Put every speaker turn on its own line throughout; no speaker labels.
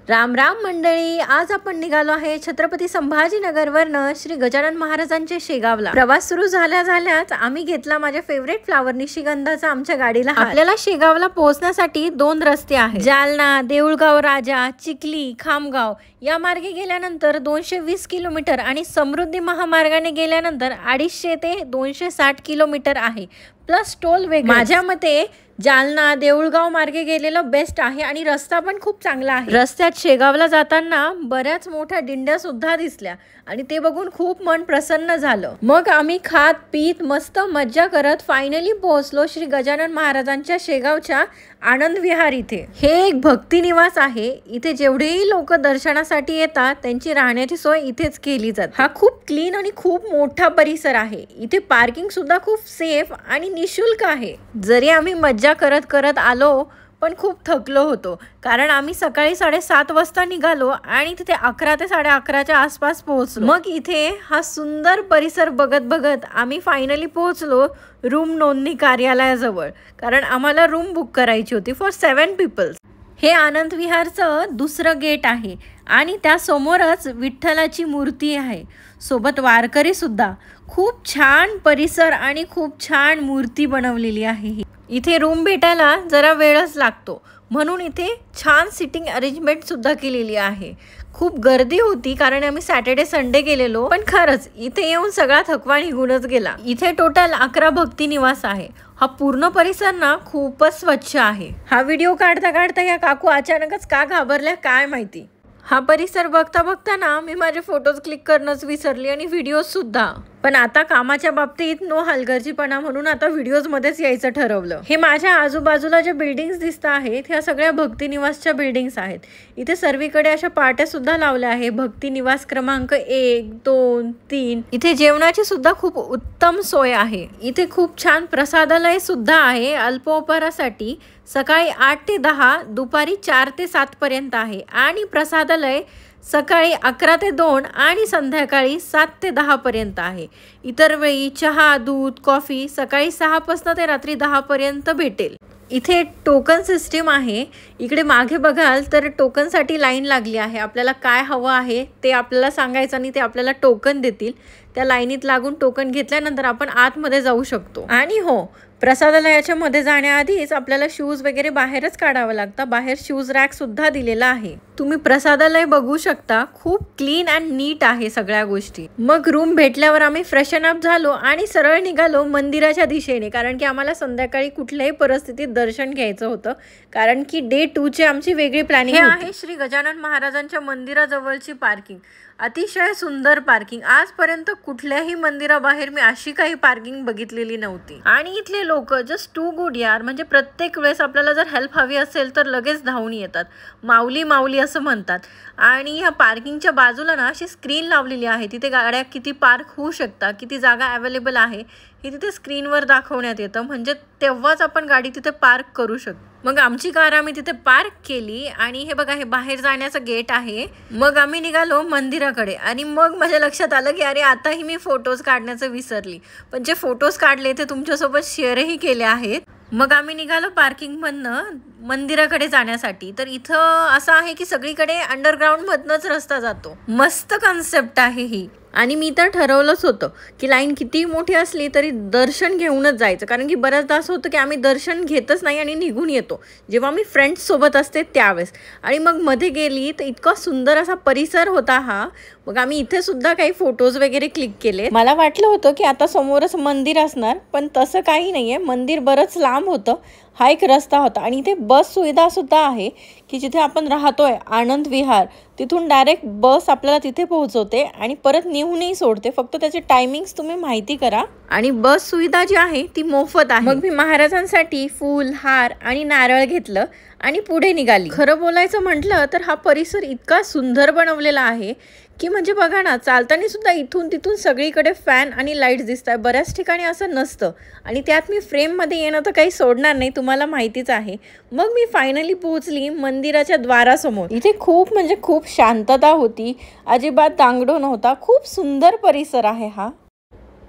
राम राम मंडळी, आज आपण निघालो आहे छत्रपती संभाजीनगरवरनं श्री गजानन महाराजांच्या शेगावला। प्रवास सुरू झाल्याच आम्ही घेतला माझ्या फेवरेट फ्लावर निशिगंधाचा आमच्या गाडीला। आपल्याला शेगावला पोहोचण्यासाठी 2 रस्ते आहेत, जालना, देऊळगाव राजा, चिखली, खामगाव या मार्गे गेल्यानंतर 220 किलोमीटर आणि समृद्धी महामार्गाने गेल्यानंतर 250 ते 260 किलोमीटर आहे, प्लस टोल वेगळे। माझ्या मते जालना देऊळगाव मार्गे गेलेलं बेस्ट आहे आणि रस्ता पण खूप चांगला आहे। रस्त्यात शेगावला जाताना बऱ्याच मोठ्या दिंड्या सुद्धा दिसल्या आणि ते बघून खूप मन प्रसन्न झालं। मग आम्ही खात पीत मस्त मज्जा करत फायनली पोहोचलो श्री गजानन महाराजांच्या शेगावच्या आनंद विहार इथे। हे एक भक्ती निवास आहे, इथे जेवढेही लोक दर्शनासाठी येतात त्यांची राहण्याची सोय इथेच केली जाते। हा खूप क्लीन आणि खूप मोठा परिसर आहे, इथे पार्किंग सुद्धा खूप सेफ आणि निशुल्क आहे। जरी आम्ही मज्जा करत करत आलो पण खूप थकलो होतो, कारण आम्ही सकाळी 7:30 वाजता निघालो आणि तिथे 11 ते 11:30च्या आसपास पोहोचलो। मग इथे हा सुंदर परिसर बघत बघत आम्ही फायनली पोहोचलो रूम नोंदणी कार्यालयाजवळ, कारण आम्हाला रूम बुक करायची होती फॉर 7 पीपल्स। हे आनंद विहारचं दुसरं गेट आहे आणि त्या समोरच विठ्ठलाची मूर्ती आहे, सोबत वारकरी सुद्धा। खूप छान परिसर आणि खूप छान मूर्ती बनवलेली आहे। इथे रूम भेटायला जरा वेळच लागतो, म्हणून इथे छान सिटिंग अरेंजमेंट सुद्धा केलेली आहे। खूप गर्दी होती कारण आम्ही सॅटर्डे संडे गेलेलो, पण खरंच इथे येऊन सगळा थकवा निघूनच गेला। इथे टोटल 11 भक्ती निवास आहे। हा पूर्ण परिसर ना खूपच स्वच्छ आहे। हा व्हिडिओ काढता काढता या काकू अचानकच का घाबरल्या काय माहिती। हा परिसर बघता बघता ना मी माझे फोटोज क्लिक करणंच विसरली आणि व्हिडिओज सुद्धा। पण आता कामाच्या बाबतीत नो हलगर्जीपणा म्हणून आता व्हिडिओज मध्येच यायचं ठरवलं। हे माझ्या आजूबाजूला ज्या बिल्डिंग्स दिसत आहेत ह्या सगळ्या भक्ती निवासच्या बिल्डिंग्स आहेत। इथे सर्वीकडे अशा पाट्या सुद्धा लावल्या आहे, भक्ती निवास क्रमांक 1, 2, 3। इथे जेवणाची सुद्धा खूप उत्तम सोय आहे। इथे खूप छान प्रसादालय सुद्धा आहे अल्पोपहारासाठी। सकाळी 8 ते 10, दुपारी 4 ते 7 पर्यंत आहे आणि प्रसादालय सकाळी 11 ते 2 आणि संध्याकाळी 7 ते 10 पर्यंत आहे। इतर वेळी चहा, दूध, कॉफी सकाळी 6 पासून ते रात्री 10 पर्यंत भेटेल। इथे टोकन सिस्टीम आहे, इकडे मागे बघाल तर टोकनसाठी लाईन लागली आहे। आपल्याला काय हवं आहे ते आपल्याला सांगायचं आणि ते आपल्याला टोकन देतील। त्या लाईनीत लागून टोकन घेतल्यानंतर आपण आतमध्ये जाऊ शकतो। आणि हो, प्रसादालयाच्या मध्ये जाण्याआधीच आपल्याला शूज वगैरे बाहेरच काढावं लागतं। बाहेर शूज रॅक सुद्धा दिलेला आहे। तुम्ही प्रसादालय बघू शकता, खूप क्लीन अँड नीट आहे सगळ्या गोष्टी। मग रूम भेटल्यावर आम्ही फ्रेशन अप झालो आणि सरळ निघालो मंदिराच्या दिशेने, कारण की आम्हाला संध्याकाळी कुठल्याही परिस्थितीत दर्शन घ्यायचं होतं, कारण की डे 2 ची आमची वेगळी प्लॅनिंग आहे। श्री गजानन महाराजांच्या मंदिराजवळची पार्किंग अतिशय सुंदर पार्किंग। आजपर्यंत कुठल्याही मंदिराबाहेर मी अशी काही पार्किंग बघितलेली नव्हती। आणि इथले लोक जस्ट टू गुड यार, म्हणजे प्रत्येक वेळेस आपल्याला जर हेल्प हवी असेल तर लगेच धावून येतात, माऊली माऊली असं म्हणतात। आणि ह्या पार्किंगच्या बाजूला ना अशी स्क्रीन लावलेली आहे, तिथे गाड्या किती पार्क होऊ शकतात, किती जागा अवेलेबल आहे हे तिथे स्क्रीनवर दाखवण्यात येतं, म्हणजे तेव्हाच आपण गाडी तिथे पार्क करू शकतो। मग आमची कार आम्ही तिथे पार्क केली आणि हे बघा हे बाहेर जाण्याचं गेट आहे। मग आम्ही निघालो मंदिराकडे आणि मग माझ्या लक्षात आलं की अरे आताही मी फोटोज काढण्याचं विसरली, पण जे फोटोज काढले ते तुमच्यासोबत शेअरही केले आहेत। मग आम्ही निघालो पार्किंगमधनं मंदिराकडे जाण्यासाठी। तर इथं असं आहे की सगळीकडे अंडरग्राऊंडमधनंच रस्ता जातो। मस्त कन्सेप्ट आहे ही। आणि मी तर ठरवलंच होतं की लाईन किती मोठी असली तरी दर्शन घेऊनच जायचं, कारण की बऱ्याचदा असं होतं की आम्ही दर्शन घेतच नाही आणि निघून येतो जेव्हा मी फ्रेंड्स सोबत असते त्यावेळेस। आणि मग मध्ये गेली तर इतका सुंदर असा परिसर होता हा। मग आम्ही इथे सुद्धा काही फोटोज वगैरे क्लिक केले। मला वाटलं होतं की आता समोरच मंदिर असणार, पण तसं काही नाहीये, मंदिर बरंच लांब होतं। हा एक रस्ता होता आणि इथे बस सुविधा सुद्धा आहे की जिथे आपण राहतोय आनंद विहार तिथून डायरेक्ट बस आपल्याला तिथे पोहोचवते आणि परत नेऊनही सोडते। फक्त त्याचे टायमिंग्स तुम्ही माहिती करा आणि बस सुविधा जी आहे ती मोफत आहे। मग मी महाराजांसाठी फूल, हार आणि नारळ घेतलं आणि पुढे निघाली। खरं बोलायचं म्हटलं तर हा परिसर इतका सुंदर बनवलेला आहे की म्हणजे बघा ना, चालताना सुद्धा इथून तिथून सगळीकडे फॅन आणि लाईट्स दिसतात। बऱ्याच ठिकाणी असं नसतं आणि त्यात मी फ्रेममध्ये येणं तर काही सोडणार नाही, तुम्हाला माहितीच आहे। मग मी फायनली पोहोचली मंदिराच्या द्वारासमोर। इथे खूप म्हणजे खूप शांतता होती, अजिबात दांगडो नव्हता। खूप सुंदर परिसर आहे हा।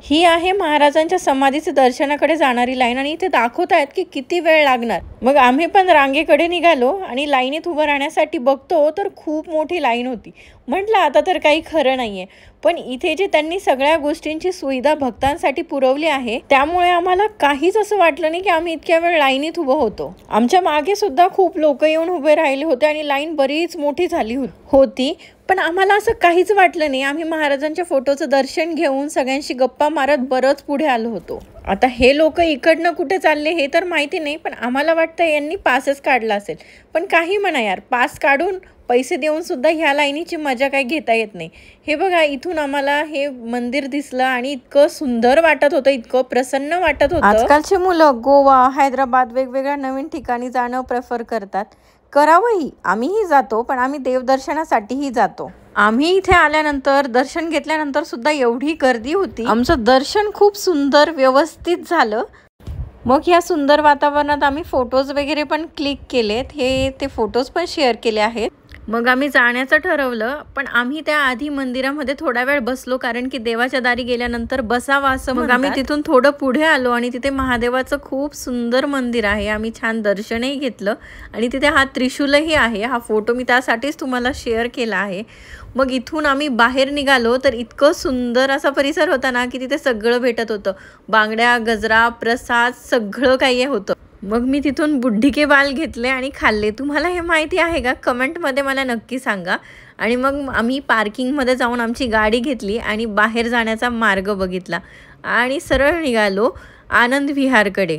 ही आहे महाराजांच्या समाधीचे दर्शनाकडे जाणारी लाईन आणि इथे दाखवत आहेत की किती वेळ लागणार। मग आम्ही पण रांगेकडे निघालो आणि लाईनीत उभं राहण्यासाठी बघतो तर खूप मोठी लाईन होती। म्हटलं आता तर काही खरं नाहीये, पण इथे जे त्यांनी सगळ्या गोष्टींची सुविधा भक्तांसाठी पुरवली आहे त्यामुळे आम्हाला काहीच असं वाटलं नाही की आम्ही इतक्या वेळ लाईनीत उभं होतो। आमच्या मागे सुद्धा खूप लोक येऊन उभे राहिले होते आणि लाईन बरीच मोठी झाली होती, पण आम्हाला असं काहीच वाटलं नाही। आम्ही महाराजांच्या फोटोचं दर्शन घेऊन सगळ्यांशी गप्पा मारत बरंच पुढे आलो होतो। आता हे लोक इकडनं कुठे चालले हे तर माहिती नाही, पण आम्हाला वाटतं यांनी पासच काढला असेल। पण काही म्हणा यार, पास काढून पैसे देऊन सुद्धा ह्या लाईनीची मजा काही घेता येत नाही। हे बघा, इथून आम्हाला हे मंदिर दिसलं आणि इतकं सुंदर वाटत होतं, इतकं प्रसन्न वाटत होतं। आजकालचे मुलं गोवा, हैदराबाद वेगवेगळ्या नवीन ठिकाणी जाणं प्रेफर करतात, करावंही, आम्हीही जातो, पण आम्ही देवदर्शनासाठीही जातो। आम्ही इथे आल्यानंतर दर्शन घेतल्यानंतर सुद्धा एवढी गर्दी होती, आमचं दर्शन खूप सुंदर व्यवस्थित झालं। मग या सुंदर वातावरणात आम्ही फोटोज वगैरे पण क्लिक केलेत, ते फोटोज पण शेअर केले आहेत। मग आम्ही जाण्याचं ठरवलं, पण आम्ही त्याआधी मंदिरामध्ये थोडा वेळ बसलो, कारण की देवाच्या दारी गेल्यानंतर बसावं असं म्हणतात। मग आम्ही तिथून थोडं पुढे आलो आणि तिथे महादेवाचं खूप सुंदर मंदिर आहे। आम्ही छान दर्शनही घेतलं आणि तिथे हा त्रिशूलही आहे। हा फोटो मी त्यासाठीच तुम्हाला शेअर केला आहे। मग इथून आम्ही बाहेर निघालो तर इतकं सुंदर असा परिसर होता ना की तिथे सगळं भेटत होतं, बांगड्या, गजरा, प्रसाद सगळं काही होतं। मग मी तिथून बुड्ढी के बाल घेतले आणि खाल्ले। तुम्हाला हे माहिती आहे का? कमेंटमध्ये मला नक्की सांगा। आणि मग आम्ही पार्किंगमध्ये जाऊन आमची गाडी घेतली आणि बाहेर जाण्याचा मार्ग बघितला आणि सरळ निघालो आनंद विहारकडे।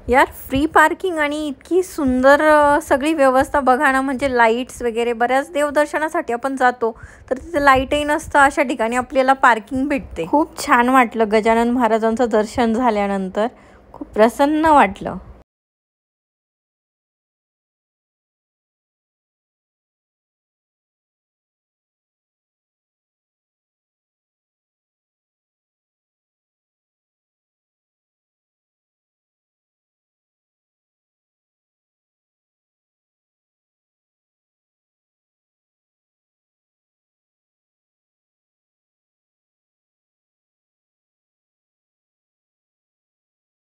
यार, फ्री पार्किंग आणि इतकी सुंदर सगळी व्यवस्था बघा ना, म्हणजे लाईट्स वगैरे। बऱ्याच देवदर्शनासाठी आपण जातो तर तिथे लाईटही नसतं, अशा ठिकाणी आपल्याला पार्किंग भेटते। खूप छान वाटलं गजानन महाराजांचं दर्शन झाल्यानंतर, खूप प्रसन्न वाटलं।